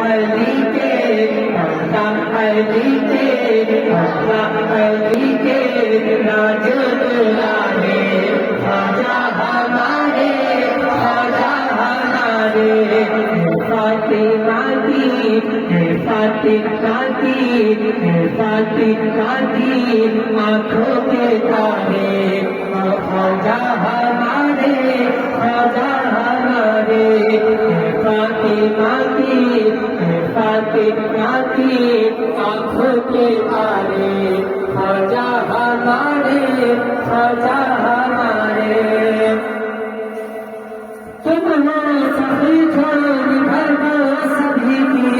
अली के मौला अली के मौला अली के राज दुलारे ख्वाजा हमारे ख्वाजा हमारे फातिमा की फातिमा की आँखों के तारे ख्वाजा हमारे ख्वाजा हमारे फातिमा की आँखों के तारे ख्वाजा हमारे ख्वाजा हमारे तुम हो सभी छोड़ भर दो सभी की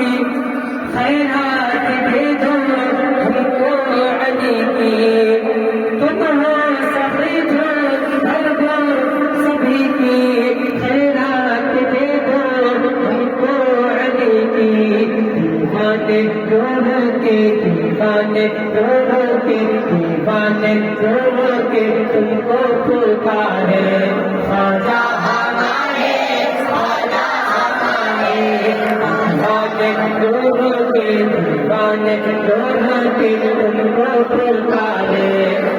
खैरात भेजो हमको अली की तुम हो सभी छोड़ भर दो सभी की खैरात भेजो हमको अली की दीवाने दोनों के दीवाने दोनों के दीवाने दोनों के तुमको पुकारे ख्वाजा हमारे ख्वाजा हमारे दीवाने दोनों के दीवाने दोनों के तुमको पुकारे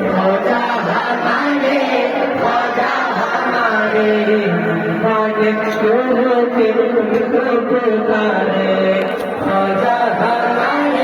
ख्वाजा हमारे ख्वाजा हमारे दीवाने दोनों के तुमको पुकारे ख्वाजा हमारे